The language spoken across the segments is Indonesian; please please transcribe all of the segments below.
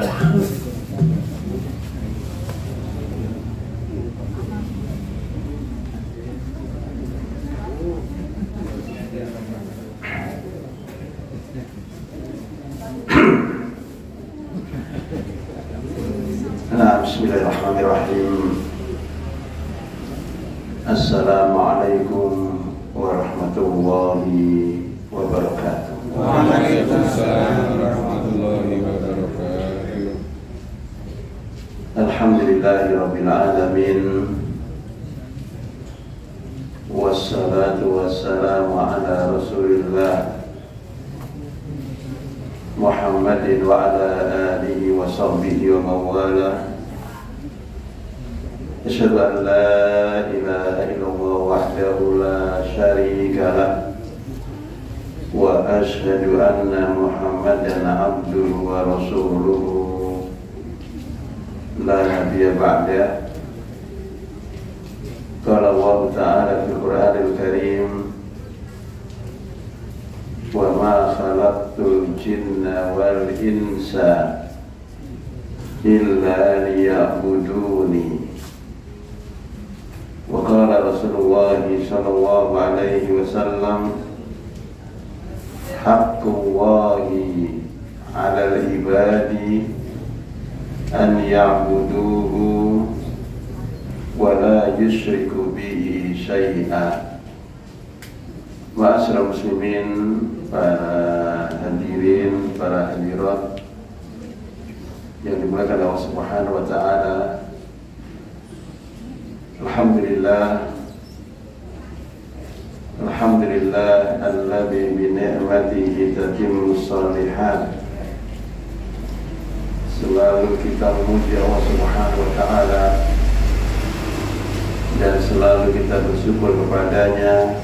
Bismillahirrahmanirrahim. Assalamualaikum warahmatullahi wabarakatuh. Waalaikumsalam warahmatullahi wabarakatuh. Alhamdulillahirabbil alamin. Wassalatu wassalamu ala Rasulillah Muhammadin wa ala alihi wa sahbihi wa mawalah. Asyhadu an la ilaha illallah wahdahu la syarika lah wa asyhadu anna Muhammadan abduhu wa rasuluhu la nabiyya ba'dah. Qala Allah ta'ala fil Qur'anil Karim, wa ma khalaqtul jinna wal insa illa liya'buduni. Wa qala Rasulullah sallallahu alaihi wasallam, haqqullahi 'alal ibadi an ya'buduhu wa la yusyriku bihi syai'a. Ma'asyiral muslimin, para hadirin, para hadirat yang dimuliakan Allah Subhanahu wa taala. Alhamdulillah alladzi bi ni'matihi tatimmus shalihat. Selalu kita memuji Allah Subhanahu wa taala dan selalu kita bersyukur kepadanya,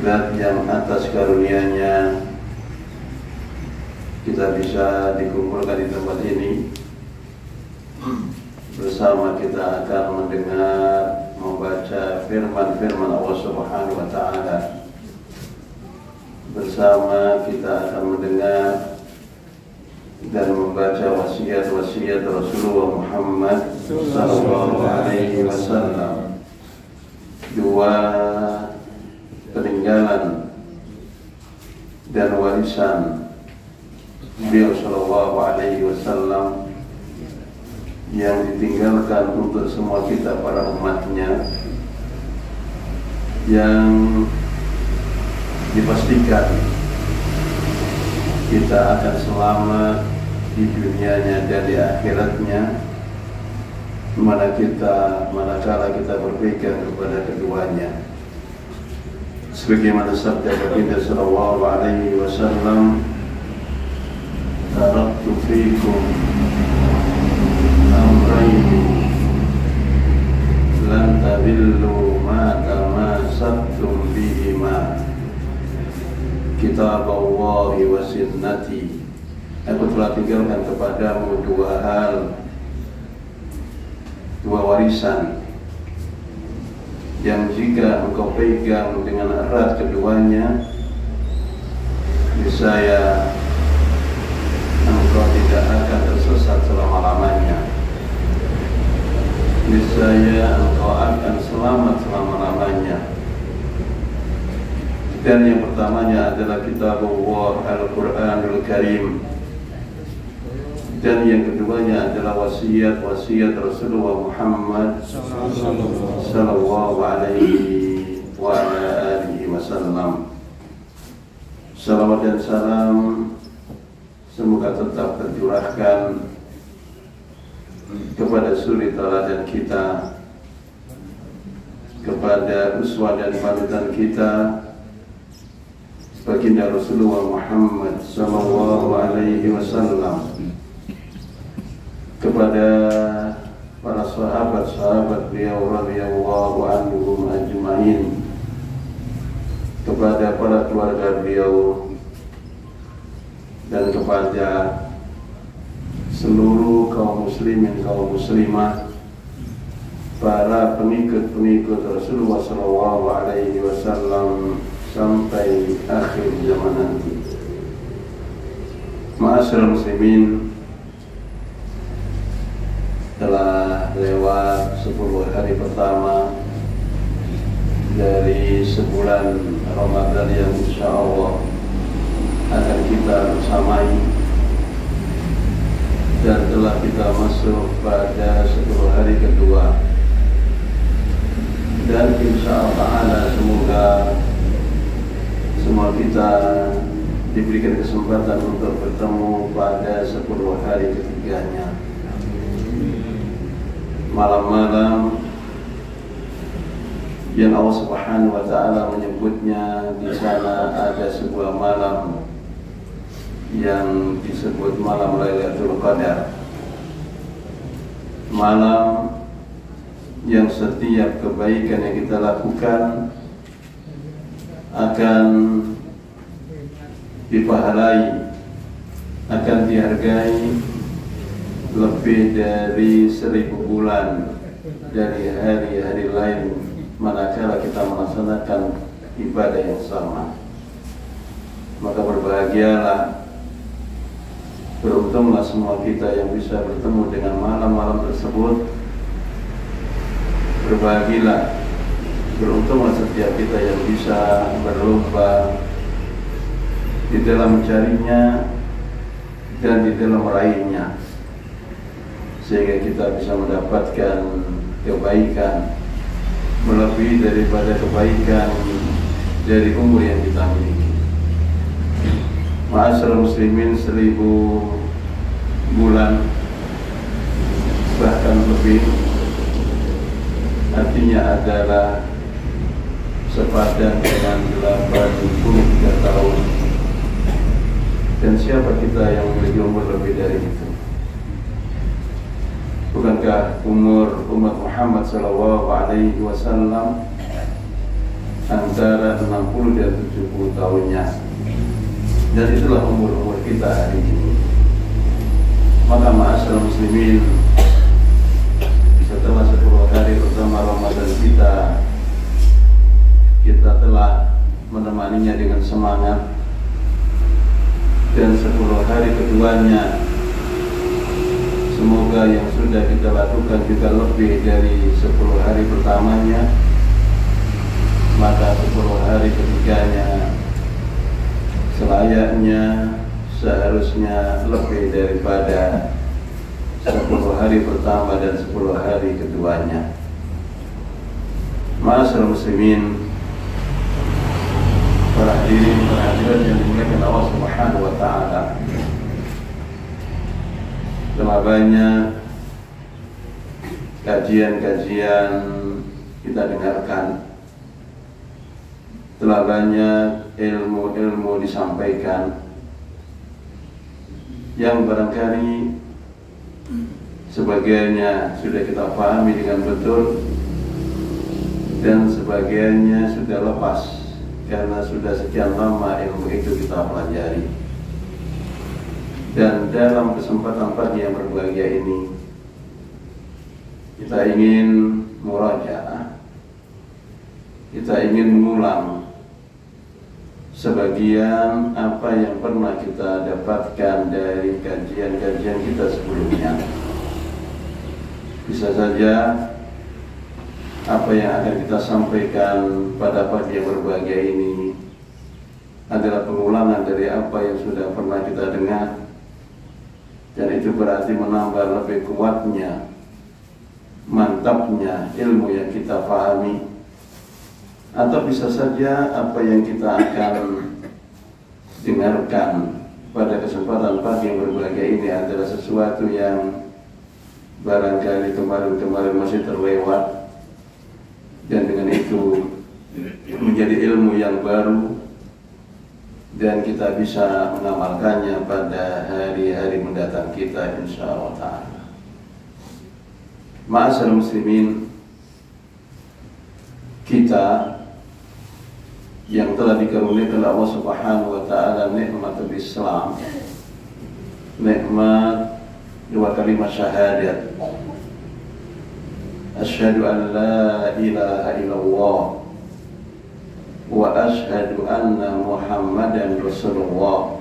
Zat yang atas karunia-Nya kita bisa dikumpulkan di tempat ini. Bersama kita akan mendengar, membaca firman-firman Allah Subhanahu wa taala. Bersama kita akan mendengar dan membaca wasiat-wasiat Rasulullah Muhammad sallallahu alaihi wasallam. Dua peninggalan dan warisan beliau sallallahu alaihi wasallam yang ditinggalkan untuk semua kita para umatnya, yang dipastikan kita akan selamat di dunianya dan di akhiratnya manakala kita berpegang kepada keduanya. Sebagaimana sabda baginda sallallahu alaihi wasallam, taraktu fikum amrayni lan tadillu ma tamassaktum bihima, kitab Allah wa sunnati. Aku telah tinggalkan kepadamu dua hal, dua warisan yang jika engkau pegang dengan erat keduanya, niscaya engkau tidak akan tersesat selama-lamanya. Niscaya engkau akan selamat selama-lamanya. Dan yang pertamanya adalah kitab Allah Al-Quranul Karim, dan yang keduanya adalah wasiat-wasiat Rasulullah Muhammad sallallahu alaihi wa ala alihi wasallam. Salawat dan salam semoga tetap tercurahkan kepada suri teladan kita, kepada uswah dan panutan kita, baginda Rasulullah Muhammad sallallahu alaihi wasallam, kepada para sahabat-sahabat beliau radhiyallahu anhum ajmain, kepada para keluarga beliau, dan kepada seluruh kaum muslimin, kaum muslimah, para pengikut-pengikut Rasulullah sallallahu alaihi wasallam sampai akhir zaman nanti. Ma'asyiral muslimin, telah lewat 10 hari pertama dari sebulan Ramadan yang insya Allah akan kita bersamai, dan telah kita masuk pada 10 hari kedua, dan insya Allah semoga semua kita diberikan kesempatan untuk bertemu pada 10 hari ketiganya. Malam-malam yang Allah Subhanahu wa Ta'ala menyebutnya, di sana ada sebuah malam yang disebut malam Lailatul Qadar, malam yang setiap kebaikan yang kita lakukan akan dipahalai, akan dihargai lebih dari 1000 bulan dari hari-hari lain manakala kita melaksanakan ibadah yang sama. Maka berbahagialah, beruntunglah semua kita yang bisa bertemu dengan malam-malam tersebut. Berbahagialah, beruntunglah setiap kita yang bisa berlomba di dalam mencarinya dan di dalam meraihnya, sehingga kita bisa mendapatkan kebaikan melebihi daripada kebaikan dari umur yang kita miliki. Ma'asyiral muslimin, 1000 bulan bahkan lebih artinya adalah sepadan dengan 83 tahun. Dan siapa kita yang memiliki umur lebih dari itu? Bukankah umur umat Muhammad SAW antara 60 dan 70 tahunnya? Dan itulah umur-umur kita hari ini. Maka ma'asyiral muslimin, setelah 10 hari pertama Ramadan kita telah menemaninya dengan semangat, dan 10 hari keduanya semoga yang sudah kita lakukan juga lebih dari 10 hari pertamanya. Maka 10 hari ketiganya selayaknya, seharusnya lebih daripada 10 hari pertama dan 10 hari keduanya. Ma'asyiral muslimin, para hadirin, para hadirat yang dimuliakan Allah Subhanahu wa Ta'ala, telah banyak kajian-kajian kita dengarkan, telah banyak ilmu-ilmu disampaikan yang barangkali sebagiannya sudah kita pahami dengan betul, dan sebagiannya sudah lepas karena sudah sekian lama ilmu itu kita pelajari. Dan dalam kesempatan pagi yang berbahagia ini, kita ingin murajaah, kita ingin mengulang sebagian apa yang pernah kita dapatkan dari kajian-kajian kita sebelumnya. Bisa saja apa yang akan kita sampaikan pada pagi yang berbahagia ini adalah pengulangan dari apa yang sudah pernah kita dengar, dan itu berarti menambah lebih kuatnya, mantapnya ilmu yang kita pahami. Atau bisa saja apa yang kita akan dengarkan pada kesempatan pagi yang berbahagia ini adalah sesuatu yang barangkali kemarin-kemarin masih terlewat, dan dengan itu menjadi ilmu yang baru dan kita bisa mengamalkannya pada hari-hari mendatang kita insyaallah ta'ala. Ma'asyiral muslimin, kita yang telah dikaruniakan Allah Subhanahu wa Ta'ala nikmatul Islam, nikmat dua kalimat syahadat, asyhadu an la ilaha illallah wa asyhadu anna Muhammadan Rasulullah.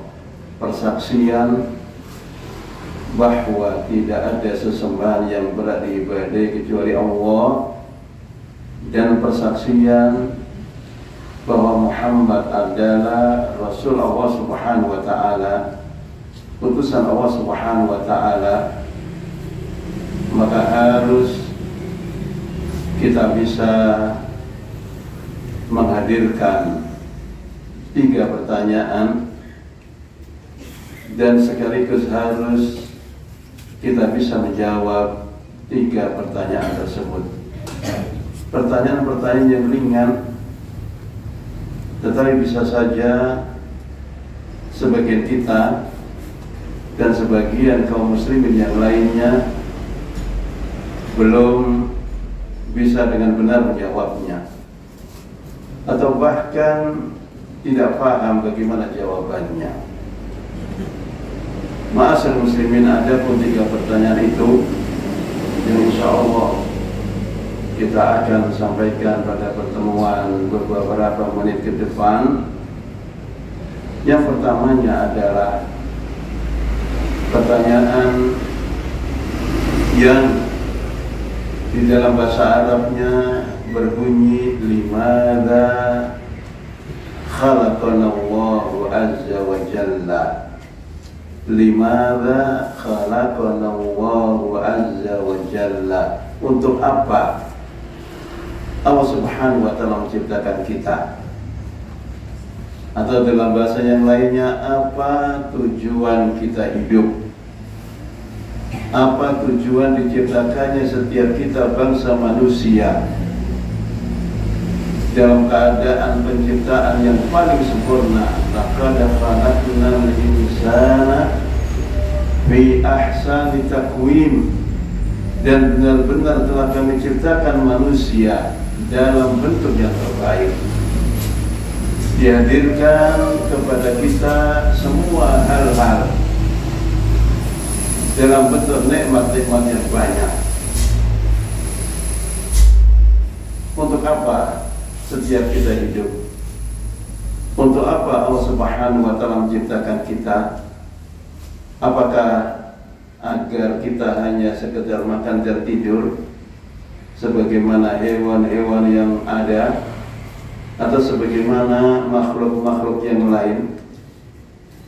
persaksian bahwa tidak ada sesembahan yang berhak diibadahi kecuali Allah, dan persaksian bahwa Muhammad adalah Rasul Allah Subhanahu wa Ta'ala, utusan Allah Subhanahu wa Ta'ala, maka harus kita bisa menghadirkan 3 pertanyaan, dan sekaligus harus kita bisa menjawab 3 pertanyaan tersebut. Pertanyaan-pertanyaan yang ringan, tetapi bisa saja sebagian kita dan sebagian kaum muslimin yang lainnya belum bisa dengan benar menjawabnya, atau bahkan tidak paham bagaimana jawabannya. Ma'asyiral muslimin, ada pun 3 pertanyaan itu yang insya Allah kita akan sampaikan pada pertemuan beberapa menit ke depan. Yang pertamanya adalah pertanyaan yang di dalam bahasa Arabnya berbunyi limadza khalaqana Allahu azza wa jalla. Limadza khalaqana Allahu azza wa jalla. Untuk apa Allah Subhanahu wa Ta'ala menciptakan kita? Atau dalam bahasa yang lainnya, apa tujuan kita hidup? Apa tujuan diciptakannya setiap kita bangsa manusia dalam keadaan penciptaan yang paling sempurna? Laqad khalaqnal insana fi ahsani taqwim, dan benar-benar telah kami ciptakan manusia dalam bentuk yang terbaik. Dihadirkan kepada kita semua hal-hal dalam bentuk nikmat-nikmat yang banyak. Untuk apa setiap kita hidup? Untuk apa Allah Subhanahu wa Ta'ala menciptakan kita? Apakah agar kita hanya sekedar makan dan tidur sebagaimana hewan-hewan yang ada, atau sebagaimana makhluk-makhluk yang lain?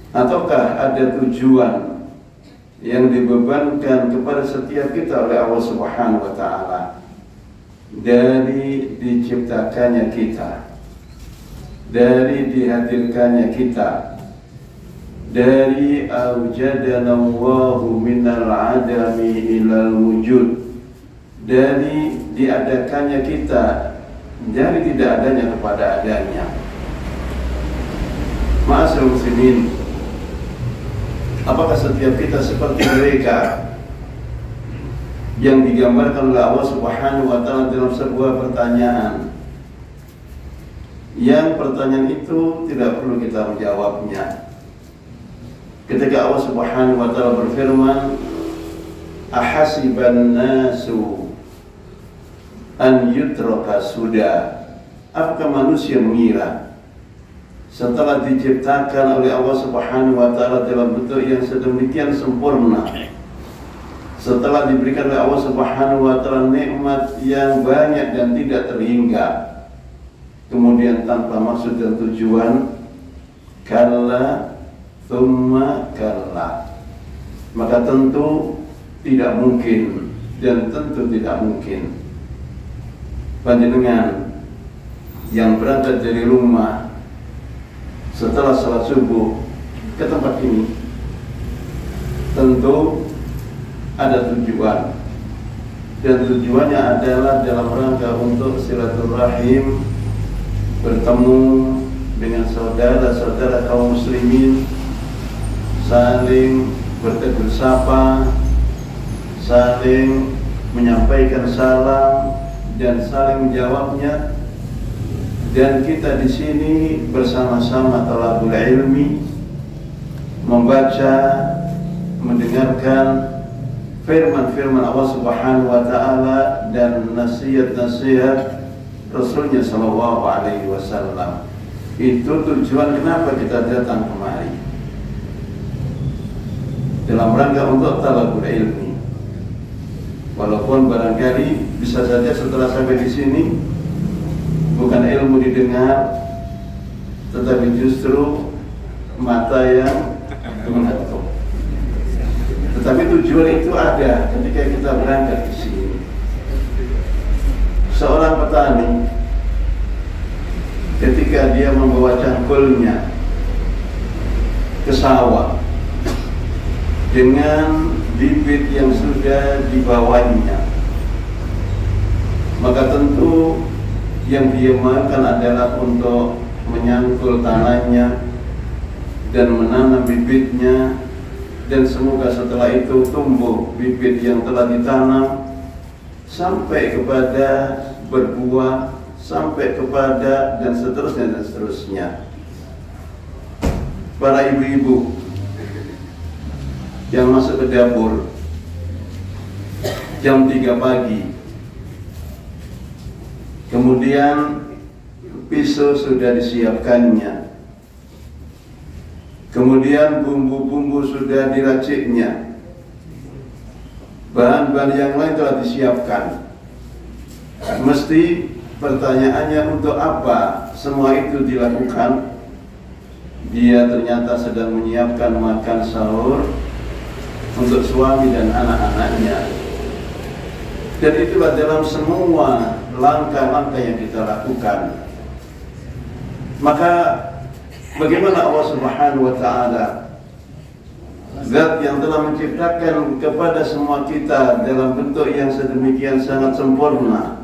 Ataukah ada tujuan yang dibebankan kepada setiap kita oleh Allah Subhanahu wa Ta'ala dari diciptakannya kita, dari dihadirkannya kita, dari aujadana Allahu minal adami ilal wujud, dari diadakannya kita dari tidak adanya kepada adanya. Ma'asyiral muslimin, apakah setiap kita seperti mereka yang digambarkan oleh Allah Subhanahu wa Ta'ala dalam sebuah pertanyaan, yang pertanyaan itu tidak perlu kita menjawabnya? Ketika Allah Subhanahu wa Ta'ala berfirman, ahasiban nasu an yutraka suda, apakah manusia mengira setelah diciptakan oleh Allah Subhanahu wa Ta'ala dalam bentuk yang sedemikian sempurna, setelah diberikan oleh Allah Subhanahu wa Ta'ala nikmat yang banyak dan tidak terhingga, kemudian tanpa maksud dan tujuan? Kalla thumma kalla. Maka tentu tidak mungkin, dan tentu tidak mungkin panjenengan yang berangkat dari rumah setelah salat subuh ke tempat ini tentu ada tujuan, dan tujuannya adalah dalam rangka untuk silaturahim, bertemu dengan saudara-saudara kaum muslimin, saling bertegur sapa, saling menyampaikan salam dan saling menjawabnya. Dan kita di sini bersama-sama talabul ilmi, membaca, mendengarkan firman-firman Allah Subhanahu wa Ta'ala dan nasihat-nasihat Rasulnya Sallallahu Alaihi Wasallam. Itu tujuan kenapa kita datang kemari. dalam rangka untuk talabul ilmi. Walaupun barangkali bisa saja setelah sampai di sini bukan ilmu didengar, tetapi justru mata yang menghadap. Tetapi tujuan itu ada ketika kita berangkat ke sini. Seorang petani ketika dia membawa cangkulnya ke sawah dengan bibit yang sudah dibawanya, maka tentu yang dia makan adalah untuk menyangkul tanahnya dan menanam bibitnya, dan semoga setelah itu tumbuh bibit yang telah ditanam sampai kepada berbuah, sampai kepada dan seterusnya. Para ibu-ibu yang masuk ke dapur jam 3 pagi, kemudian pisau sudah disiapkannya, kemudian bumbu-bumbu sudah diraciknya, bahan-bahan yang lain telah disiapkan. Mesti pertanyaannya, untuk apa semua itu dilakukan? Dia ternyata sedang menyiapkan makan sahur untuk suami dan anak-anaknya. Dan itulah dalam semua langkah-langkah yang kita lakukan. Maka bagaimana Allah Subhanahu wa Ta'ala, Zat yang telah menciptakan kepada semua kita dalam bentuk yang sedemikian sangat sempurna,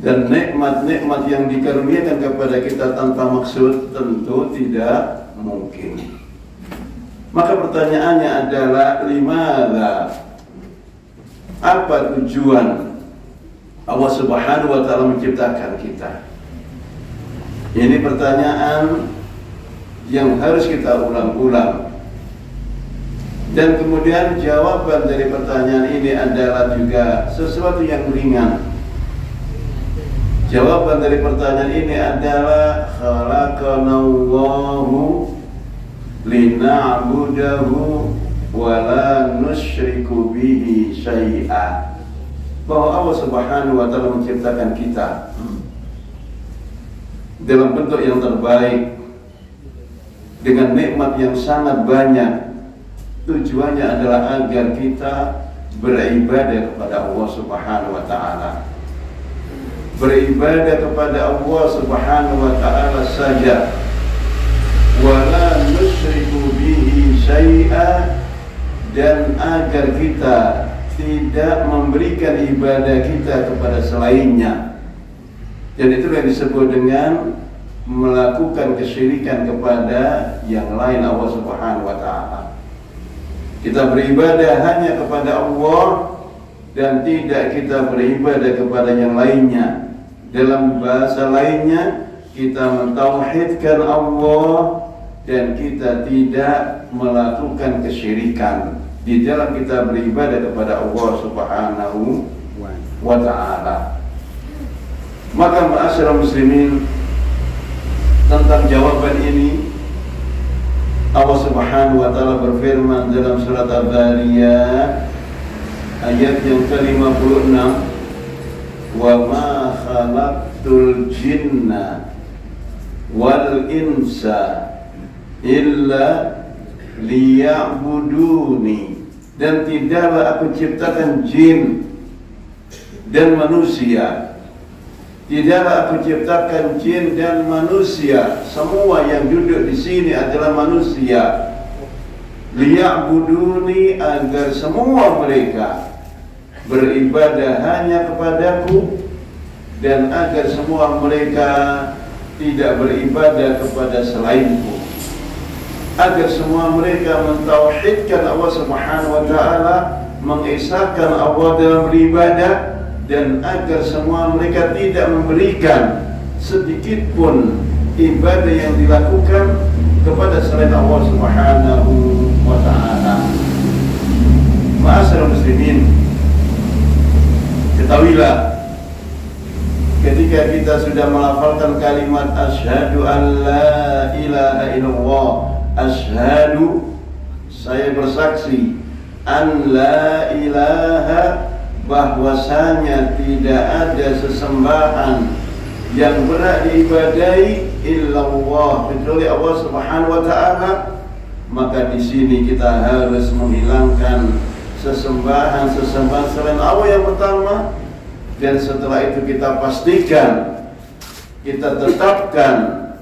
dan nikmat-nikmat yang dikaruniakan kepada kita tanpa maksud, tentu tidak mungkin. Maka pertanyaannya adalah, limadza? Apa tujuan Allah Subhanahu wa Ta'ala menciptakan kita? Ini pertanyaan yang harus kita ulang-ulang. Dan kemudian jawaban dari pertanyaan ini adalah juga sesuatu yang ringan. Jawaban dari pertanyaan ini adalah, khalaqanallahu lina'budahu wa la nusyriku bihi syai'a. Bahwa Allah Subhanahu wa Ta'ala menciptakan kita dalam bentuk yang terbaik, dengan nikmat yang sangat banyak. Tujuannya adalah agar kita beribadah kepada Allah Subhanahu wa Ta'ala, beribadah kepada Allah Subhanahu wa Ta'ala saja, wala nusyriku bihi syai'a, dan agar kita tidak memberikan ibadah kita kepada selainnya. Dan itu yang disebut dengan melakukan kesyirikan kepada yang lain Allah Subhanahu wa Ta'ala. Kita beribadah hanya kepada Allah dan tidak kita beribadah kepada yang lainnya. Dalam bahasa lainnya, kita mentauhidkan Allah dan kita tidak melakukan kesyirikan di dalam kita beribadah kepada Allah Subhanahu wa Ta'ala. Maka ma'asyiral muslimin, tentang jawaban ini Allah Subhanahu wa Ta'ala berfirman dalam surat Al-Dhariyat ayat yang ke-56, wa ma khalaqtul jinna wal insa illa liya'buduni, dan tidaklah aku ciptakan jin dan manusia. Tidaklah aku ciptakan jin dan manusia, semua yang duduk di sini adalah manusia. Liya'buduni, agar semua mereka beribadah hanya kepadaku, dan agar semua mereka tidak beribadah kepada selainku. Agar semua mereka mentauhidkan Allah Subhanahu wa Ta'ala, mengesahkan Allah dalam beribadah, dan agar semua mereka tidak memberikan sedikit pun ibadah yang dilakukan kepada selain Allah Subhanahu wa Ta'ala. Ma'asyiral muslimin, ketahuilah, ketika kita sudah melafalkan kalimat asyhadu an la ilaha illallah, asyhadu, saya bersaksi an la ilaha, bahwasanya tidak ada sesembahan yang berhak diibadahi illallah, kecuali Allah Subhanahu wa taala. Maka di sini kita harus menghilangkan sesembahan selain Allah yang pertama, dan setelah itu kita pastikan, kita tetapkan,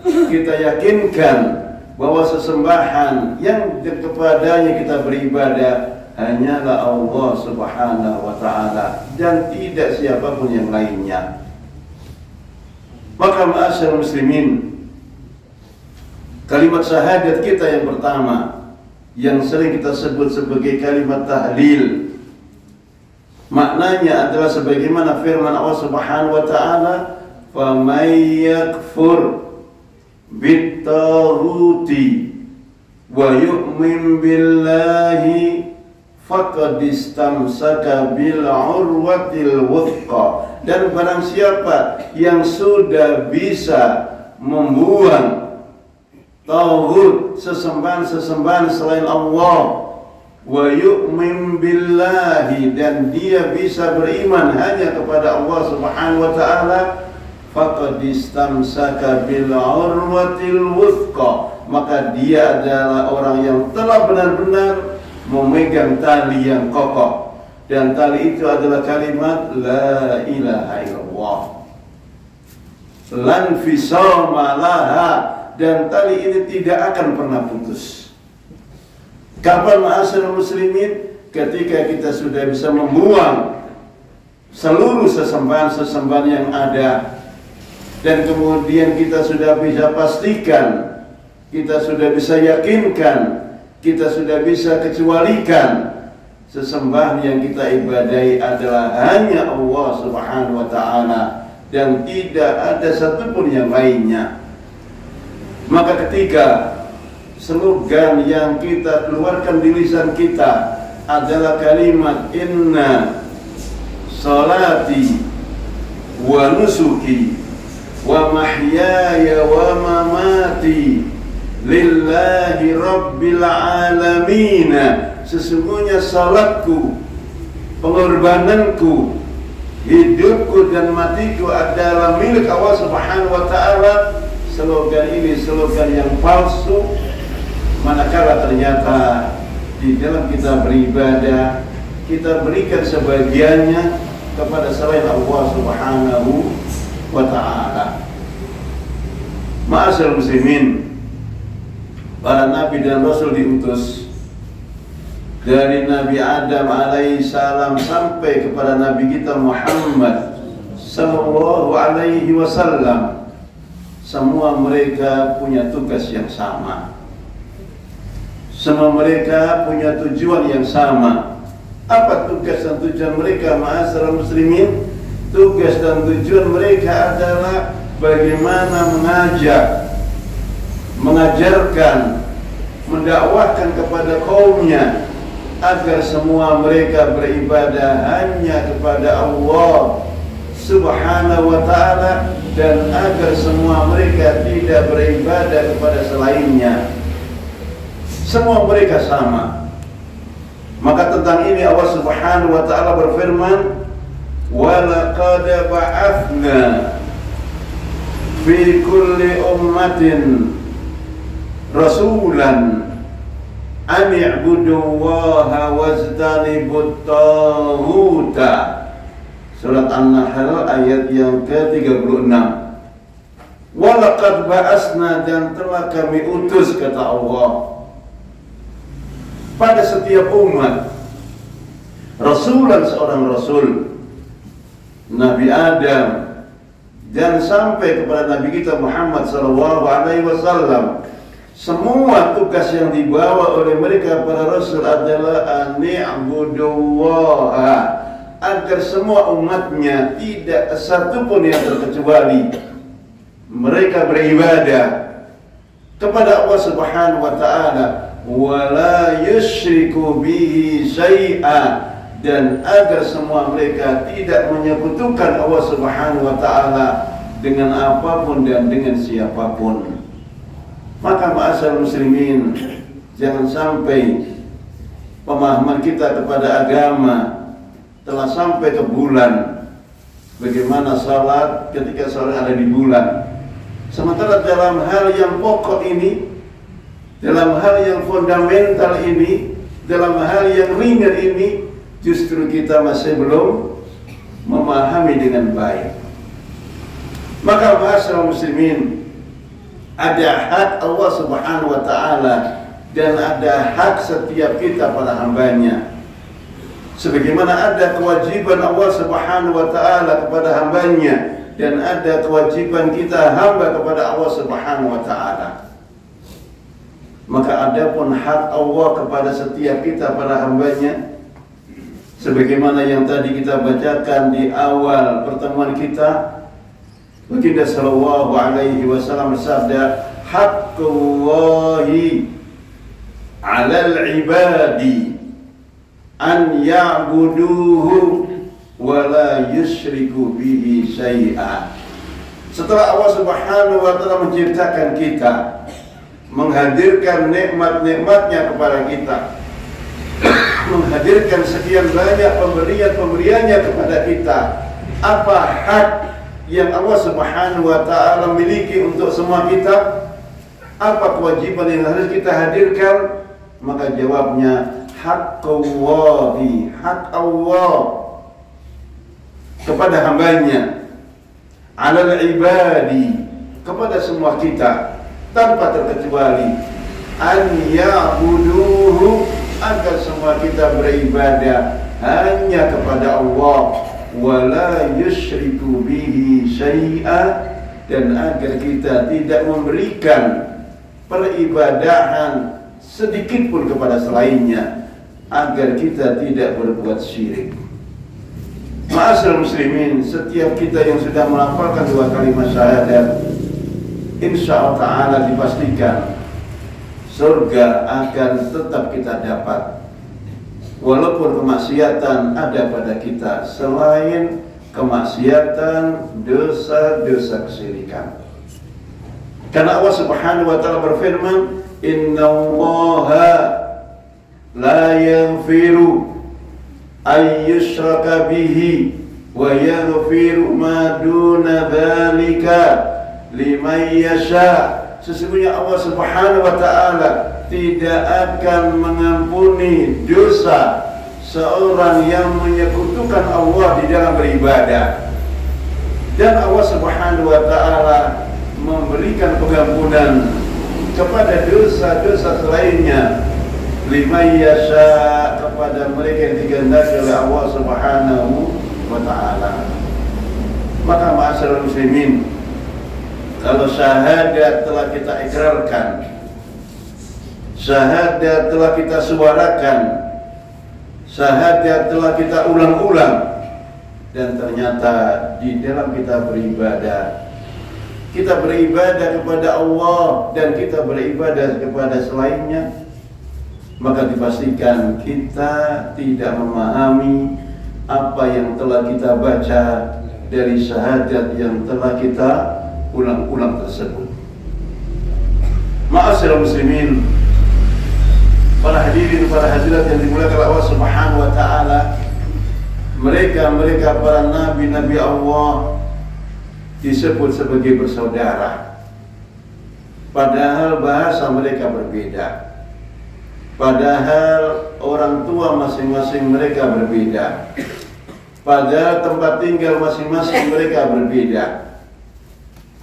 kita yakinkan bahwa sesembahan yang kepadanya kita beribadah hanyalah Allah Subhanahu wa taala dan tidak siapapun yang lainnya. Maka ma'asyiral muslimin, kalimat syahadat kita yang pertama yang sering kita sebut sebagai kalimat tahlil, maknanya adalah sebagaimana firman Allah Subhanahu wa taala, "Faman yakfur bit-taghuti wa yu'min billahi faqad istamsaka bil urwatil wuthqa." Dan barang siapa yang sudah bisa membuang taghut, sesembahan selain Allah, wa yu'min billahi, dan dia bisa beriman hanya kepada Allah Subhanahu wa taala, faqad istamsaka bil urwatil wuthqa, maka dia adalah orang yang telah benar-benar memegang tali yang kokoh, dan tali itu adalah kalimat la ilaha illallah, lan fisama laha, dan tali ini tidak akan pernah putus. Kapan ma'asyiral muslimin? Ketika kita sudah bisa membuang seluruh sesembahan yang ada, dan kemudian kita sudah bisa pastikan, kita sudah bisa yakinkan, kita sudah bisa kecualikan sesembahan yang kita ibadahi adalah hanya Allah Subhanahu wa taala dan tidak ada satupun yang lainnya. Maka ketika slogan yang kita keluarkan di lisan kita adalah kalimat inna salati wa nusuki wa mahyaya wa mamati lillahi rabbil alamin, sesungguhnya salatku, pengorbananku, hidupku dan matiku adalah milik Allah Subhanahu wa taala. Slogan ini slogan yang palsu, manakala ternyata di dalam kita beribadah kita berikan sebagiannya kepada selain Allah Subhanahu wa taala. Ma'asyiral muslimin, para nabi dan rasul diutus dari Nabi Adam alaihissalam sampai kepada Nabi kita Muhammad sallallahu alaihi wasallam, semua mereka punya tugas yang sama. Semua mereka punya tujuan yang sama. Apa tugas dan tujuan mereka, ma'asyiral muslimin? Tugas dan tujuan mereka adalah bagaimana mengajak, mengajarkan, mendakwahkan kepada kaumnya agar semua mereka beribadah hanya kepada Allah Subhanahu wa ta'ala, dan agar semua mereka tidak beribadah kepada selainnya. Semua mereka sama. Maka tentang ini Allah Subhanahu wa ta'ala berfirman, wa laqad ba'athna fi kulli ummatin rasulan an i'budullaha wajtanibut taghuta. Surat An-Nahl ayat yang ke-36. Wa laqad ba'asna, dan telah kami utus, kata Allah, pada setiap umat rasulan, seorang rasul, Nabi Adam, dan sampai kepada Nabi kita Muhammad sallallahu alaihi wasallam. Semua tugas yang dibawa oleh mereka para rasul adalah ani'budullaha, agar semua umatnya tidak satupun yang terkecuali mereka beribadah kepada Allah Subhanahu wa ta'ala, wala yusyriku bihi syai'a, dan agar semua mereka tidak menyekutukan Allah Subhanahu wa ta'ala dengan apapun dan dengan siapapun. Maka ma'asyiral muslimin, jangan sampai pemahaman kita kepada agama telah sampai ke bulan, bagaimana salat ketika salat ada di bulan. Sementara dalam hal yang pokok ini, dalam hal yang fundamental ini, dalam hal yang ringan ini, justru kita masih belum memahami dengan baik. Maka ma'asyiral muslimin, ada hak Allah Subhanahu wa ta'ala dan ada hak setiap kita para hambanya. Sebagaimana ada kewajiban Allah Subhanahu wa ta'ala kepada hambanya dan ada kewajiban kita hamba kepada Allah Subhanahu wa ta'ala. Maka ada pun hak Allah kepada setiap kita para hambanya, sebagaimana yang tadi kita bacakan di awal pertemuan kita. Baginda sallallahu alaihi wasallam bersabda, haqqullahi 'alal ibadi an ya'buduhu wa la yusyriku bihi syai'a. Setelah Allah Subhanahu wa ta'ala menciptakan kita, menghadirkan nikmat-nikmatnya kepada kita, menghadirkan sekian banyak pemberian-pemberiannya kepada kita, apa hak yang Allah Subhanahu wa ta'ala miliki untuk semua kita? Apa kewajiban yang harus kita hadirkan? Maka jawabnya haqqullahi, hak Allah kepada hambanya, 'alal ibadi, kepada semua kita tanpa terkecuali, an ya'buduhu, agar semua kita beribadah hanya kepada Allah, wala yusyriku bihi syai'a, dan agar kita tidak memberikan peribadahan sedikit pun kepada selainnya, agar kita tidak berbuat syirik. Ma'asyiral muslimin, setiap kita yang sudah melafalkan dua kalimat syahadat, insyaallah ta'ala dipastikan surga akan tetap kita dapat, walaupun kemaksiatan ada pada kita selain kemaksiatan dosa-dosa kesyirikan. Karena Allah Subhanahu wa ta'ala berfirman, innallaha la yaghfiru ay yushraka bihi wa yaghfiru ma duna dzalika liman yasha. Sesungguhnya Allah Subhanahu wa ta'ala tidak akan mengampuni dosa seorang yang menyekutukan Allah di dalam beribadah, dan Allah Subhanahu wa ta'ala memberikan pengampunan kepada dosa-dosa selainnya, liman yasha, kepada mereka yang dikehendaki oleh Allah Subhanahu wa ta'ala. Maka ma'asyiral muslimin, kalau syahadat telah kita ikrarkan, syahadat telah kita suarakan, syahadat telah kita ulang-ulang, dan ternyata di dalam kita beribadah kepada Allah dan kita beribadah kepada selainnya, maka dipastikan kita tidak memahami apa yang telah kita baca dari syahadat yang telah kita ulang-ulang tersebut. Ma'asyiral muslimin, para hadirin, para hadirat yang dimuliakan Allah Subhanahu wa ta'ala, mereka para nabi-nabi Allah disebut sebagai bersaudara, padahal bahasa mereka berbeda, padahal orang tua masing-masing mereka berbeda, padahal tempat tinggal masing-masing mereka berbeda.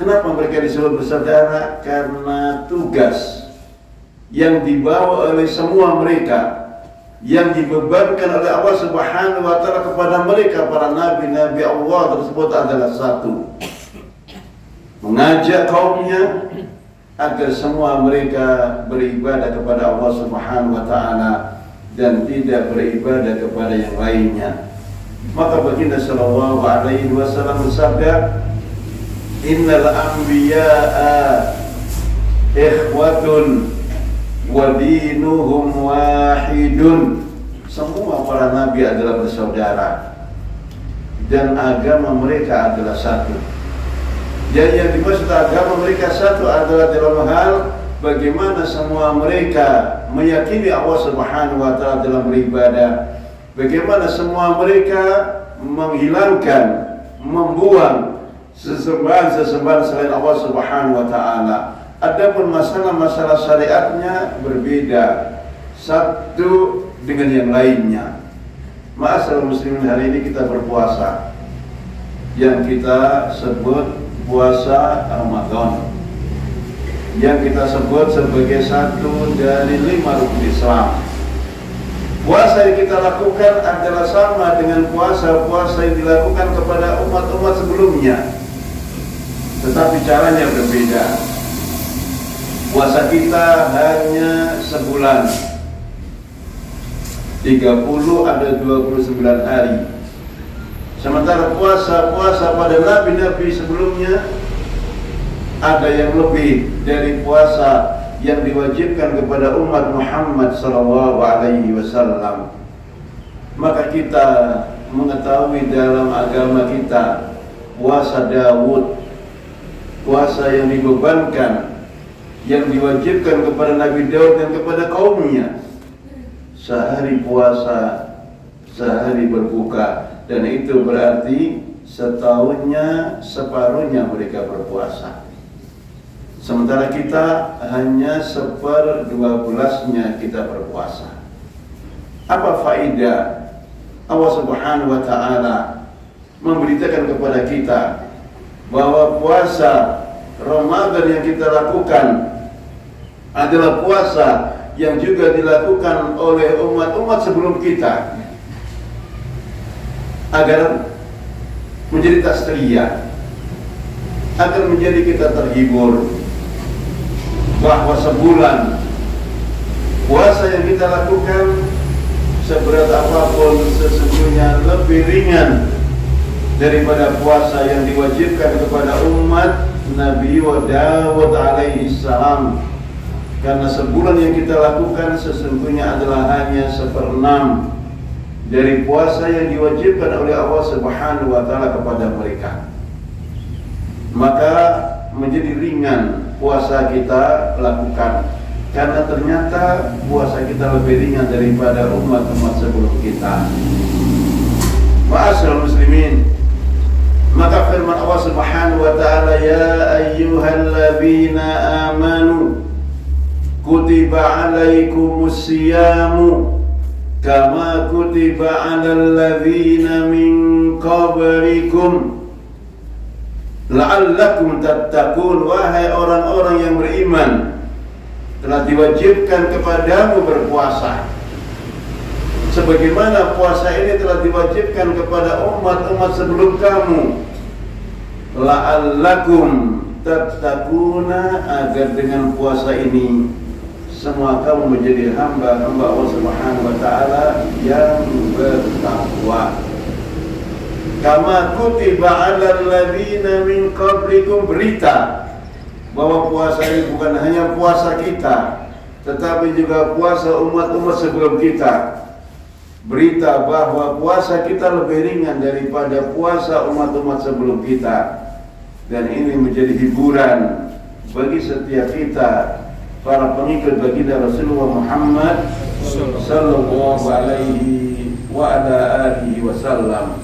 Kenapa mereka disebut bersaudara? Karena tugas yang dibawa oleh semua mereka, yang dibebankan oleh Allah Subhanahu wa ta'ala kepada mereka para nabi-nabi Allah tersebut adalah satu: mengajak kaumnya agar semua mereka beribadah kepada Allah Subhanahu wa ta'ala dan tidak beribadah kepada yang lainnya. Maka baginda sallallahu alaihi wasallam bersabda, innal anbiya'a ikhwatun wa dinuhum wahidun. Semua para nabi adalah bersaudara dan agama mereka adalah satu. Jadi yang dimaksud agama mereka satu adalah dalam hal bagaimana semua mereka meyakini Allah Subhanahu wa taala dalam beribadah, bagaimana semua mereka menghilangkan, membuang sesembahan-sesembahan selain Allah Subhanahu wa taala. Adapun masalah-masalah syariatnya berbeda satu dengan yang lainnya. Ma'asyiral muslimin, hari ini kita berpuasa yang kita sebut puasa Ramadan, yang kita sebut sebagai satu dari 5 rukun Islam. Puasa yang kita lakukan adalah sama dengan puasa-puasa yang dilakukan kepada umat-umat sebelumnya, tetapi caranya berbeda. Puasa kita hanya sebulan, 30 ada 29 hari. Sementara puasa-puasa pada nabi-nabi sebelumnya ada yang lebih dari puasa yang diwajibkan kepada umat Muhammad SAW. Maka kita mengetahui dalam agama kita, puasa Daud, puasa yang dibebankan, yang diwajibkan kepada Nabi Daud dan kepada kaumnya, sehari puasa, sehari berbuka, dan itu berarti setahunnya separuhnya mereka berpuasa. Sementara kita hanya 1/12-nya kita berpuasa. Apa faedah Allah Subhanahu wa taala memberitakan kepada kita bahwa puasa Ramadan yang kita lakukan adalah puasa yang juga dilakukan oleh umat-umat sebelum kita, agar menjadi tasriyah, agar menjadi kita terhibur bahwa sebulan puasa yang kita lakukan seberat apapun sesungguhnya lebih ringan daripada puasa yang diwajibkan kepada umat Nabi Daud alaihi salam, karena sebulan yang kita lakukan sesungguhnya adalah hanya 1/6 dari puasa yang diwajibkan oleh Allah Subhanahu wa taala kepada mereka. Maka menjadi ringan puasa kita lakukan, karena ternyata puasa kita lebih ringan daripada umat-umat sebelum kita. Ma'asyiral muslimin, maka firman Allah Subhanahu wa taala, ya ayyuhalladzina amanu kutiba alaikumus siyamu kama kutiba alal ladzina min qablikum la'allakum tattaqun. Wahai orang-orang yang beriman, telah diwajibkan kepadamu berpuasa sebagaimana puasa ini telah diwajibkan kepada umat-umat sebelum kamu. La'allakum tattaquna, agar dengan puasa ini semua kamu menjadi hamba-hamba Allah Subhanahu wa taala yang bertakwa. Kama kutiba 'alal ladzina min qablikum, berita bahwa puasa ini bukan hanya puasa kita, tetapi juga puasa umat-umat sebelum kita. Berita bahwa puasa kita lebih ringan daripada puasa umat-umat sebelum kita, dan ini menjadi hiburan bagi setiap kita, para pengikut baginda Rasulullah Muhammad sallallahu alaihi wa ala alihi wasallam.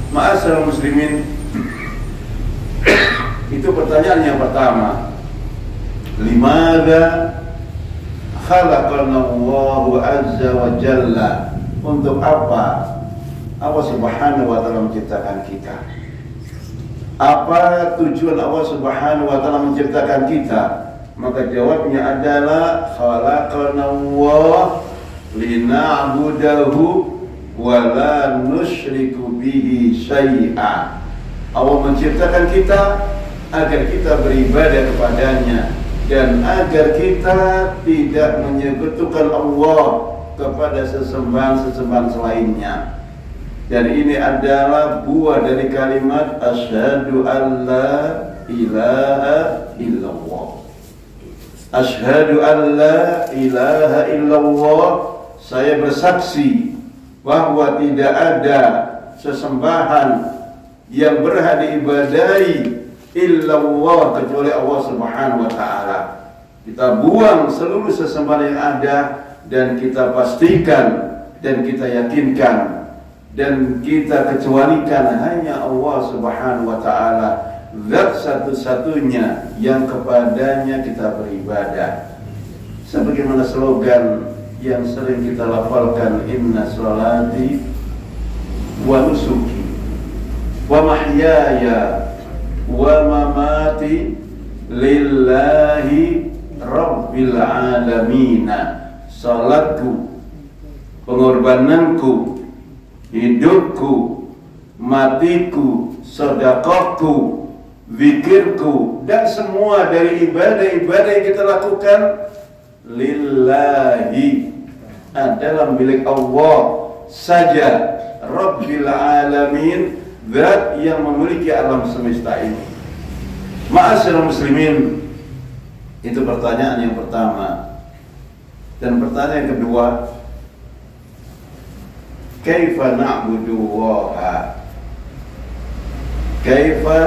Ma'asyiral muslimin, itu pertanyaan yang pertama. Limadza khalaqana Allahu azza wa jalla? Untuk apa Allah Subhanahu wa taala menciptakan kita? Apa tujuan Allah Subhanahu wa taala menciptakan kita? Maka jawabnya adalah khalaqana Allah lina'budahu wa la nusyriku bihi syai'a. Allah menciptakan kita agar kita beribadah kepadanya dan agar kita tidak menyekutukan Allah kepada sesembahan-sesembahan selainnya. Dan ini adalah buah dari kalimat asyhadu an la ilaha illallah. Asyhadu an la ilaha illallah, saya bersaksi bahwa tidak ada sesembahan yang berhak diibadahi illallah kecuali Allah Subhanahu wa taala. Kita buang seluruh sesembahan yang ada dan kita pastikan dan kita yakinkan dan kita kecualikan hanya Allah Subhanahu wa ta'ala, zat satu-satunya yang kepadanya kita beribadah. Sebagaimana slogan yang sering kita lafalkan, inna sholati wa nusuki wa mahyaya wa mamati lillahi rabbil alamina. Salatku, pengorbananku, hidupku, matiku, sedekahku, zikirku, dan semua dari ibadah-ibadah yang kita lakukan lillahi, adalah milik Allah saja, rabbil alamin, zat yang memiliki alam semesta ini. Ma'asyiral muslimin, itu pertanyaan yang pertama. Dan pertanyaan yang kedua, kaifa na'budu Allaha? Kaifa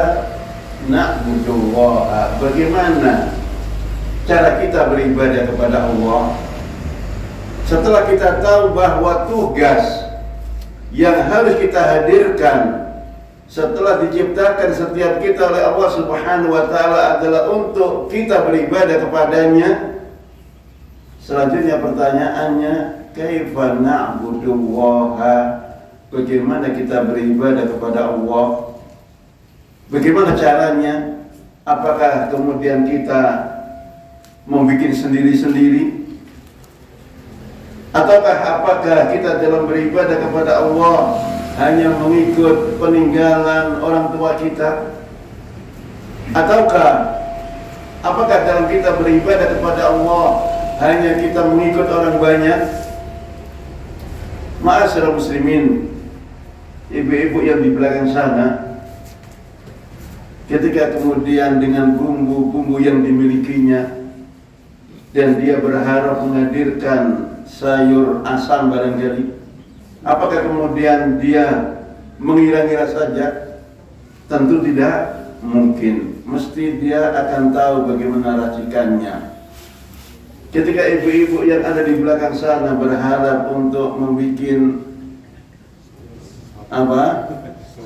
na'budu Allaha? Bagaimana cara kita beribadah kepada Allah? Setelah kita tahu bahwa tugas yang harus kita hadirkan setelah diciptakan setiap kita oleh Allah Subhanahu wa ta'ala adalah untuk kita beribadah kepadanya, selanjutnya pertanyaannya, kaifa na'budu Allaha? Bagaimana kita beribadah kepada Allah? Bagaimana caranya? Apakah kemudian kita membuat sendiri-sendiri? Ataukah apakah kita dalam beribadah kepada Allah hanya mengikut peninggalan orang tua kita? Ataukah apakah dalam kita beribadah kepada Allah hanya kita mengikut orang banyak? Ma'asyiral muslimin, ibu-ibu yang di belakang sana, ketika kemudian dengan bumbu-bumbu yang dimilikinya dan dia berharap menghadirkan sayur asam barangkali, apakah kemudian dia mengira-ngira saja? Tentu tidak mungkin. Mesti dia akan tahu bagaimana racikannya. Ketika ibu-ibu yang ada di belakang sana berharap untuk membuat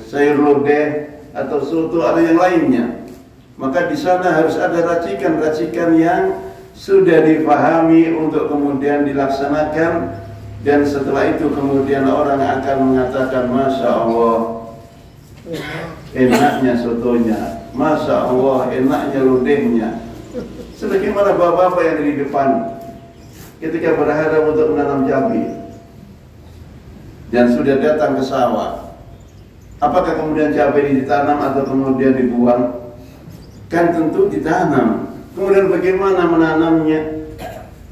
sayur lodeh atau soto atau yang lainnya, maka di sana harus ada racikan-racikan yang sudah dipahami untuk kemudian dilaksanakan, dan setelah itu kemudian orang akan mengatakan, Masya Allah enaknya sotonya, Masya Allah enaknya lodehnya. Sebagaimana bapak-bapak yang di depan ketika berharap untuk menanam cabai dan sudah datang ke sawah, apakah kemudian cabai ini ditanam atau kemudian dibuang? Kan tentu ditanam. Kemudian bagaimana menanamnya,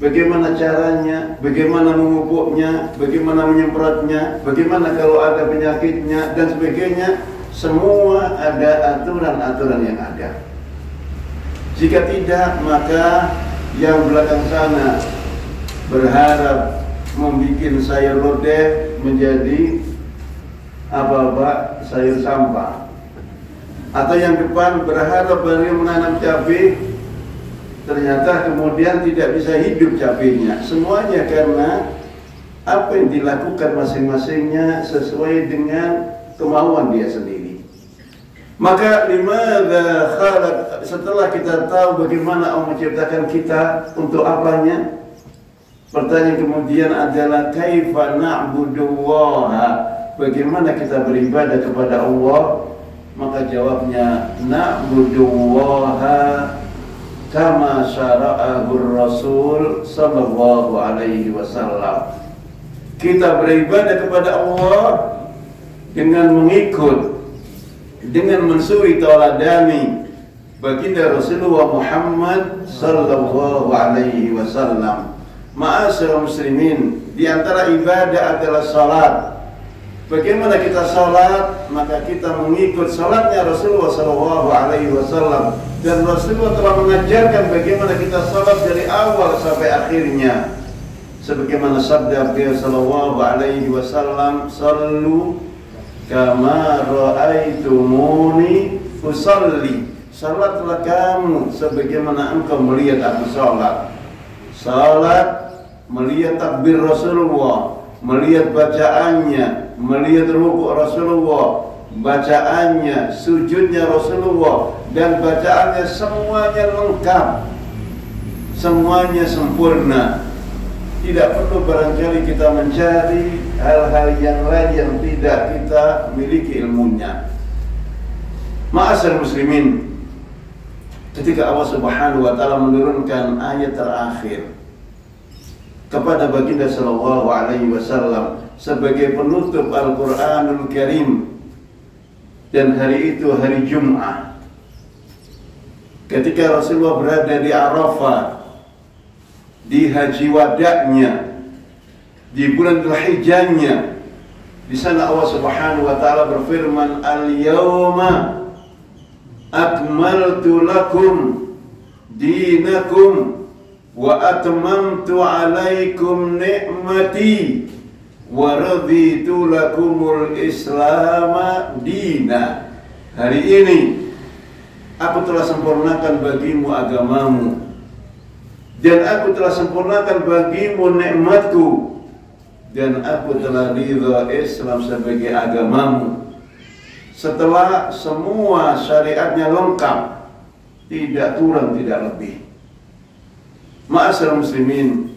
bagaimana caranya, bagaimana memupuknya, bagaimana menyemprotnya, bagaimana kalau ada penyakitnya dan sebagainya. Semua ada aturan-aturan yang ada. Jika tidak, maka yang belakang sana berharap membuat sayur lodeh menjadi sayur sampah, atau yang depan berharap baru menanam cabai, ternyata kemudian tidak bisa hidup cabainya. Semuanya karena apa yang dilakukan masing-masingnya sesuai dengan kemauan dia sendiri. Maka limadza khalaq, setelah kita tahu bagaimana Allah menciptakan kita, untuk apanya? Pertanyaan kemudian adalah kaifa na'budullaha? Bagaimana kita beribadah kepada Allah? Maka jawabnya na'budullaha kama syara'ahu Rasul sallallahu alaihi wasallam. Kita beribadah kepada Allah dengan mengikut, dengan mensuri tauladani baginda Rasulullah Muhammad sallallahu alaihi wasallam. Ma'asyiral muslimin, di antara ibadah adalah salat. Bagaimana kita salat? Maka kita mengikut salatnya Rasulullah sallallahu alaihi wasallam, dan Rasulullah telah mengajarkan bagaimana kita salat dari awal sampai akhirnya. Sebagaimana sabda beliau sallallahu alaihi wasallam, "Sallu kama ra'aitumuni usalli." salatlah kamu sebagaimana engkau melihat aku salat. Salat melihat takbir Rasulullah, melihat bacaannya, melihat rukuk Rasulullah, bacaannya, sujudnya Rasulullah, dan bacaannya semuanya lengkap, semuanya sempurna. Tidak perlu barangkali kita mencari hal-hal yang lain yang tidak kita miliki ilmunya. Ma'asyiral muslimin, ketika Allah Subhanahu wa taala menurunkan ayat terakhir kepada baginda sallallahu alaihi wasallam sebagai penutup Al-Qur'anul Karim, dan hari itu hari Jum'ah, ketika Rasulullah berada di Arafah, di haji wada'nya, di bulan Dzulhijjahnya, di sana Allah Subhanahu wa taala berfirman, "Al-yauma akmaltu lakum dinakum wa atmamtu alaikum ni'mati wa raditu lakumul islama dina." Hari ini aku telah sempurnakan bagimu agamamu, dan aku telah sempurnakan bagimu nikmatku, dan aku telah ridha Islam sebagai agamamu setelah semua syariatnya lengkap, tidak kurang tidak lebih. Ma'asyiral muslimin,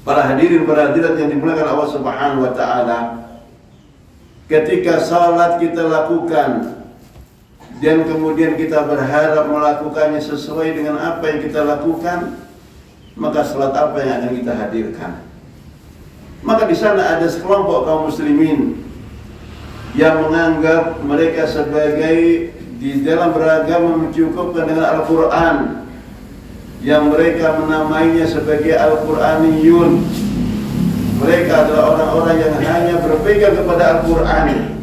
para hadirin para hadirat yang dimuliakan Allah Subhanahu wa taala, ketika salat kita lakukan dan kemudian kita berharap melakukannya sesuai dengan apa yang kita lakukan, maka salat apa yang akan kita hadirkan? Maka di sana ada sekelompok kaum muslimin yang menganggap mereka sebagai di dalam beragama mencukupkan dengan Al-Quran, yang mereka menamainya sebagai Al-Quraniyun. Mereka adalah orang-orang yang hanya berpegang kepada Al-Quran.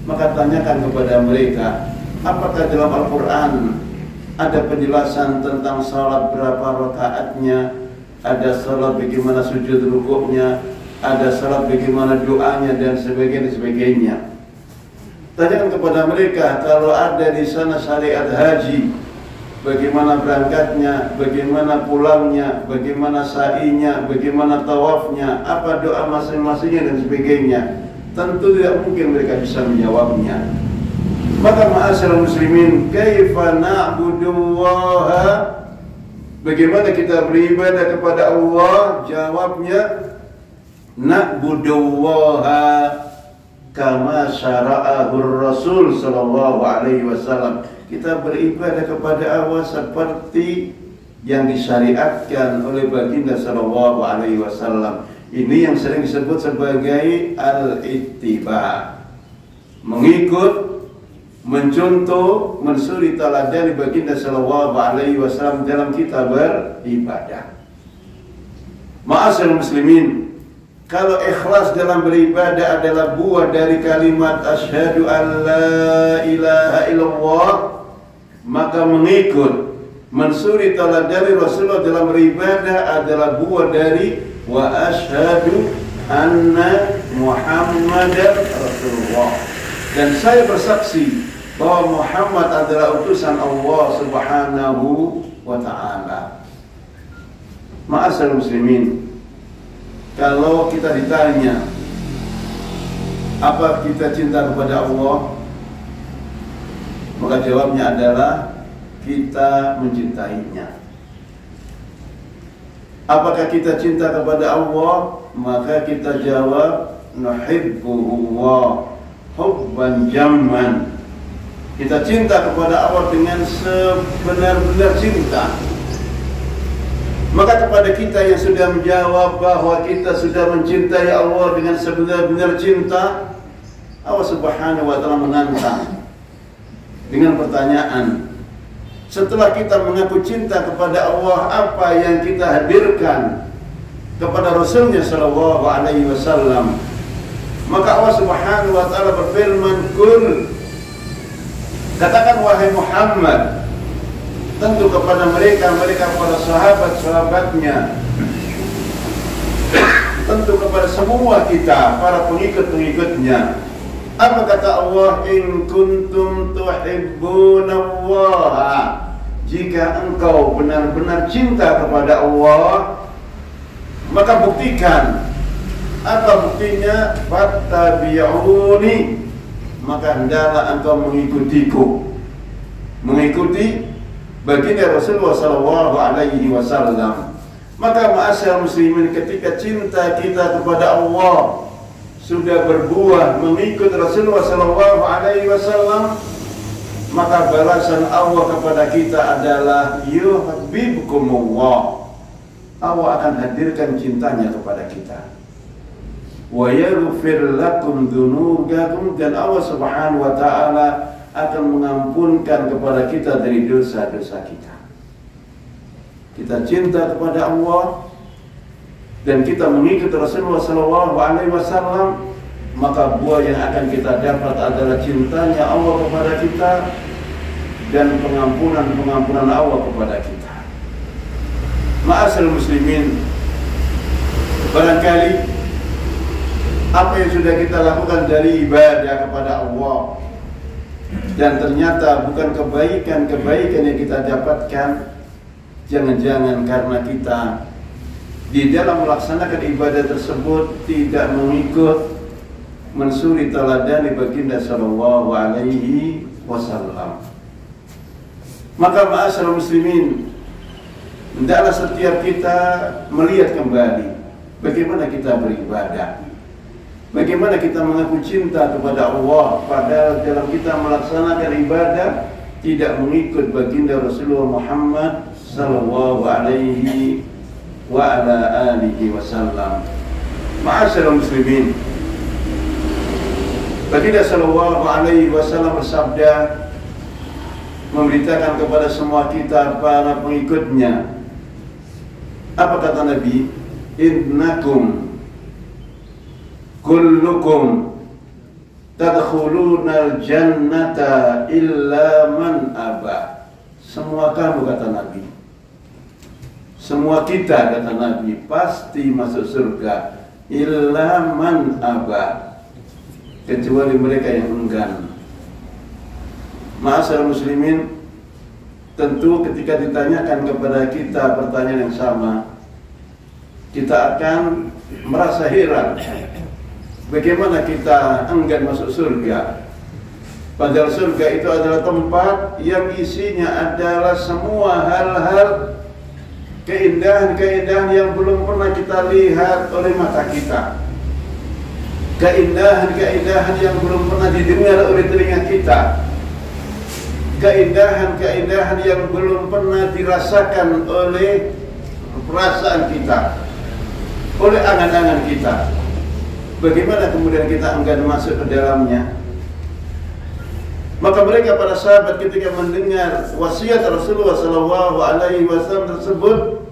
Maka tanyakan kepada mereka, apakah dalam Al-Quran ada penjelasan tentang salat berapa rakaatnya, ada salat bagaimana sujud rukuknya, ada salat bagaimana doanya, dan sebagainya. Tanyakan kepada mereka, kalau ada di sana syariat haji, bagaimana berangkatnya, bagaimana pulangnya, bagaimana sa'inya, bagaimana tawafnya, apa doa masing-masingnya, dan sebagainya. Tentu tidak mungkin mereka bisa menjawabnya. Maka ma'asyiral muslimin, kaifa na'budullaha, bagaimana kita beribadah kepada Allah? Jawabnya, na'budullaha kama syara'ahur Rasul sallallahu alaihi wasallam. Kita beribadah kepada Allah seperti yang disyariatkan oleh baginda sallallahu alaihi wasallam. Ini yang sering disebut sebagai al-ittiba, mengikut, mencontoh, mensuri taladani baginda sallallahu alaihi wasallam dalam kita beribadah. Ma'asyiral muslimin, kalau ikhlas dalam beribadah adalah buah dari kalimat asyhadu an la ilaha illallah, maka mengikut, mensuri taladani Rasulullah dalam beribadah adalah buah dari wa asyhadu anna Muhammadar Rasulullah. Dan saya bersaksi bahwa Muhammad adalah utusan Allah Subhanahu wa ta'ala. Ma'asyiral muslimin, kalau kita ditanya apa kita cinta kepada Allah, maka jawabnya adalah kita mencintainya. Apakah kita cinta kepada Allah? Maka kita jawab nuhibbuhullah hubban jamman. Kita cinta kepada Allah dengan sebenar-benar cinta. Maka kepada kita yang sudah menjawab bahwa kita sudah mencintai Allah dengan sebenar-benar cinta, Allah Subhanahu wa ta'ala menantang dengan pertanyaan, setelah kita mengaku cinta kepada Allah, apa yang kita hadirkan kepada Rasulnya sallallahu alaihi wasallam? Maka Allah Subhanahu wa ta'ala berfirman, "Qul," katakan wahai Muhammad, tentu kepada mereka para sahabat-sahabatnya, tentu kepada semua kita para pengikut-pengikutnya, Apa kata Allah? In kuntum tuhibbunallaha, jika engkau benar-benar cinta kepada Allah, maka buktikan. Apa buktinya? Fattabi'uni, maka hendaklah engkau mengikutiku. Mengikuti baginda Rasulullah SAW. Maka ma'asyar muslimin, ketika cinta kita kepada Allah sudah berbuah mengikut Rasulullah SAW, maka balasan Allah kepada kita adalah yuhibbukumullah. Allah akan hadirkan cintanya kepada kita. Wa yaghfir lakum dzunubakum, dan Allah Subhanahu wa taala akan mengampunkan kepada kita dari dosa-dosa kita. Kita cinta kepada Allah dan kita mengikuti Rasulullah SAW, maka buah yang akan kita dapat adalah cintanya Allah kepada kita dan pengampunan Allah kepada kita. Ma'asal muslimin, barangkali apa yang sudah kita lakukan dari ibadah kepada Allah dan ternyata bukan kebaikan yang kita dapatkan, jangan-jangan karena kita di dalam melaksanakan ibadah tersebut tidak mengikut mensuri taladani baginda sallallahu alaihi wasallam. Maka ma'asyiral muslimin, hendaklah setiap kita melihat kembali bagaimana kita beribadah, bagaimana kita mengaku cinta kepada Allah, padahal dalam kita melaksanakan ibadah tidak mengikut baginda Rasulullah Muhammad sallallahu alaihi wa ala alihi wasallam. Ma'asyiral muslimin, baginda sallallahu alaihi wasallam bersabda, memberitakan kepada semua kita para pengikutnya. Apa kata Nabi? Innakum kullukum tadkhulunal jannata illa man aba. Semua kamu, kata Nabi, semua kita, kata Nabi, pasti masuk surga, illa man aba, kecuali mereka yang enggan. Ma'asyiral muslimin, tentu ketika ditanyakan kepada kita pertanyaan yang sama, kita akan merasa heran bagaimana kita enggan masuk surga. Padahal surga itu adalah tempat yang isinya adalah semua hal-hal keindahan-keindahan yang belum pernah kita lihat oleh mata kita, keindahan-keindahan yang belum pernah didengar oleh telinga kita, keindahan-keindahan yang belum pernah dirasakan oleh perasaan kita, oleh angan-angan kita. Bagaimana kemudian kita enggan masuk ke dalamnya? Maka mereka para sahabat ketika mendengar wasiat Rasulullah SAW tersebut,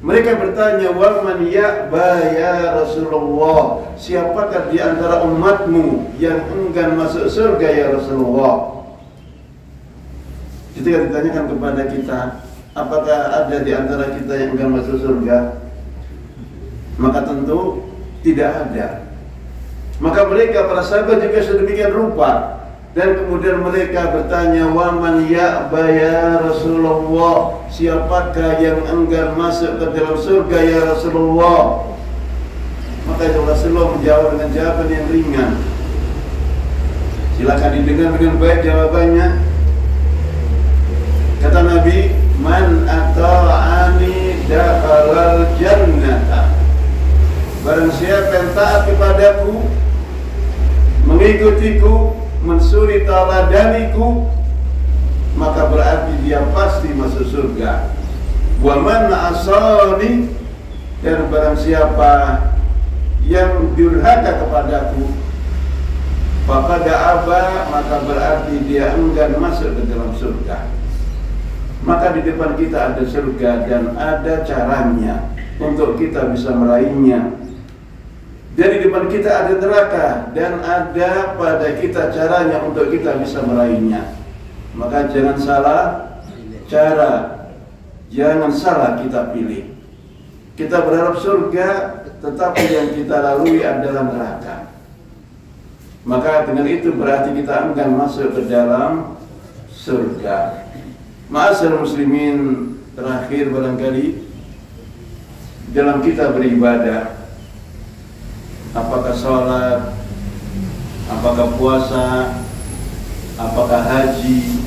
mereka bertanya, wa man ya'ba ya Rasulullah, siapakah di antara umatmu yang enggan masuk surga ya Rasulullah? Ketika ditanyakan kepada kita, apakah ada di antara kita yang enggan masuk surga, maka tentu tidak ada. Maka mereka para sahabat juga sedemikian rupa, dan kemudian mereka bertanya, wa man ya'ba ya Rasulullah, siapakah yang enggan masuk ke dalam surga ya Rasulullah? Maka Rasulullah menjawab dengan jawaban yang ringan. Silakan didengar dengan baik jawabannya. Kata Nabi, man ata'ani dakhalal jannata, barang siapa yang taat kepadaku, mengikutiku, mensuri taladaniku, maka berarti dia pasti masuk surga. Wa man asani, dan barang siapa yang durhaka kepadaku, faqad aba, maka berarti dia enggan masuk ke dalam surga. Maka di depan kita ada surga dan ada caranya untuk kita bisa meraihnya. Dari depan kita ada neraka dan ada pada kita caranya untuk kita bisa meraihnya. Maka jangan salah cara, jangan salah kita pilih. Kita berharap surga, tetapi yang kita lalui adalah neraka. maka dengan itu berarti kita akan masuk ke dalam surga. Ma'asyiral muslimin, terakhir barangkali dalam kita beribadah, apakah sholat, apakah puasa, apakah haji,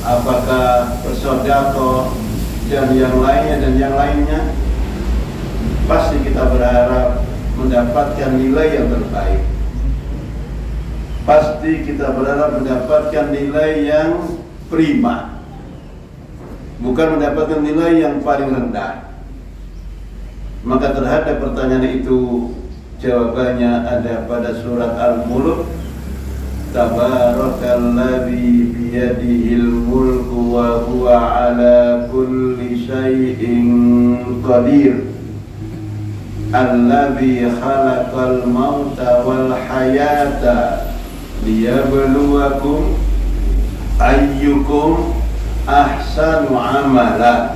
apakah bersedekah dan yang lainnya, pasti kita berharap mendapatkan nilai yang terbaik. Pasti kita berharap mendapatkan nilai yang prima, bukan mendapatkan nilai yang paling rendah. Maka terhadap pertanyaan itu jawabannya ada pada surat Al-Mulk. Tabarakalladzi biyadihil mulku wa huwa ala kulli syai'in qadir. Alladzi khalaqal mauta wal hayata liyabluwakum ayyukum ahsanu amala.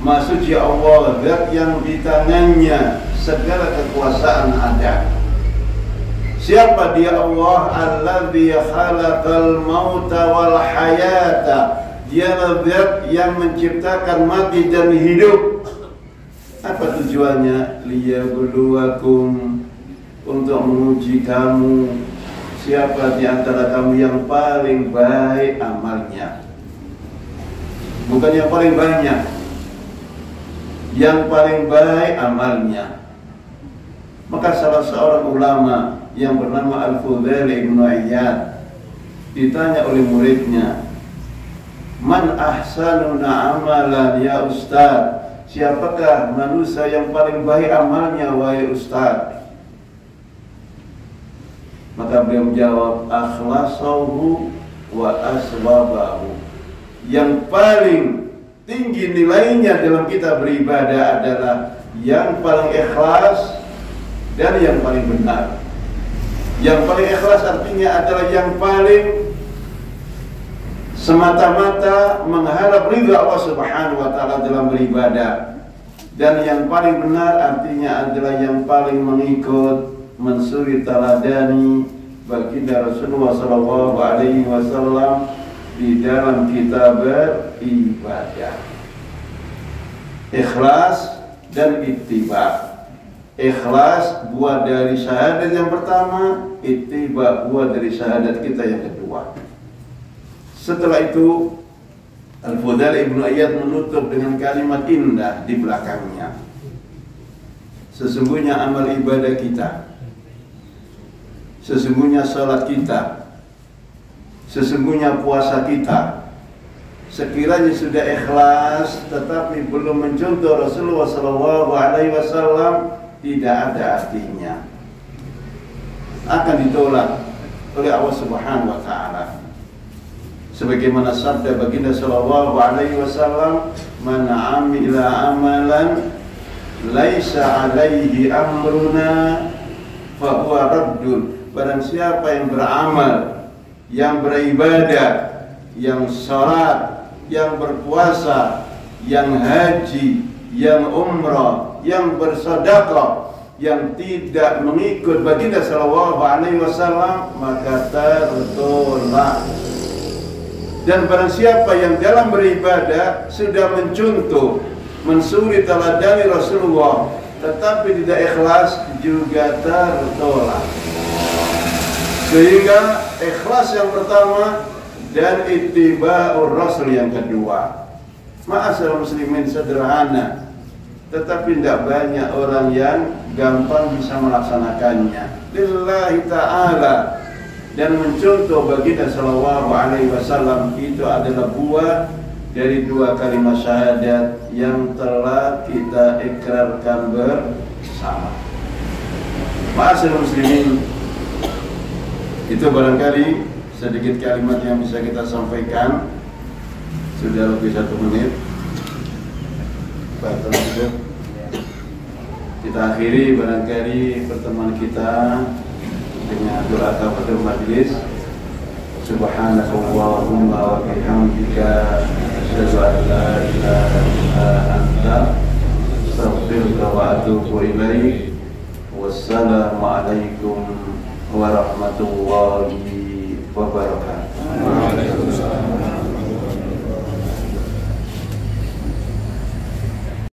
Maksudnya Allah, zat yang di tangannya segala kekuasaan ada. Siapa dia Allah? Alladzi khalaqal mauta wal hayata. Dialah zat yang menciptakan mati dan hidup. Apa tujuannya? Liyabluwakum, untuk menguji kamu, siapa di antara kamu yang paling baik amalnya. Bukan yang paling banyak, yang paling baik amalnya. Maka salah seorang ulama yang bernama Al-Fudail Ibnu Iyad ditanya oleh muridnya, "Man ahsanuna amalan ya Ustaz?" Siapakah manusia yang paling baik amalnya wahai Ustaz? Maka beliau menjawab, "Akhlasahu wa aswabahu." Yang paling tinggi nilainya dalam kita beribadah adalah yang paling ikhlas dan yang paling benar. Yang paling ikhlas artinya adalah yang paling semata-mata mengharap ridha Allah Subhanahu wa taala dalam beribadah. Dan yang paling benar artinya adalah yang paling mengikut, mensuri taladani baginda Rasulullah sallallahu alaihi wasallam di dalam kita beribadah. Ikhlas dan ittiba. Ikhlas buah dari syahadat yang pertama, ittiba buah dari syahadat kita yang kedua. Setelah itu Al-Fudail Ibnu Iyad menutup dengan kalimat indah di belakangnya. Sesungguhnya amal ibadah kita, sesungguhnya salat kita, sesungguhnya puasa kita, sekiranya sudah ikhlas tetapi belum mencontoh Rasulullah SAW, tidak ada artinya, akan ditolak oleh Allah Subhanahu wa taala. Sebagaimana sabda baginda sallallahu alaihi wasallam, "Man 'amila amalan laisa 'alaihi amruna fa huwa raddun." Barang siapa yang beramal, yang beribadah, yang salat, yang berpuasa, yang haji, yang umrah, yang bersedekah, yang tidak mengikut baginda sallallahu alaihi wasallam, maka tertolak. Dan barang siapa yang dalam beribadah sudah mencontoh, mensuri taladani Rasulullah, tetapi tidak ikhlas, juga tertolak. Sehingga ikhlas yang pertama dan ittiba'ur Rasul yang kedua. Ma'asyiral muslimin, sederhana, tetapi tidak banyak orang yang gampang bisa melaksanakannya lillahi ta'ala. Dan mencontoh baginda sallallahu alaihi wasallam itu adalah buah dari dua kalimat syahadat yang telah kita ikrarkan bersama. Ma'asyiral muslimin, itu barangkali sedikit kalimat yang bisa kita sampaikan. Sudah lebih 1 menit. Kita akhiri barangkali pertemuan kita dengan doa kafaratul majlis. Subhanakallahumma wa bihamdika asyhadu an la ilaha illa anta astaghfiruka wa atubu ilaik. Wassalamu alaikum warahmatullahi wabarakatuh.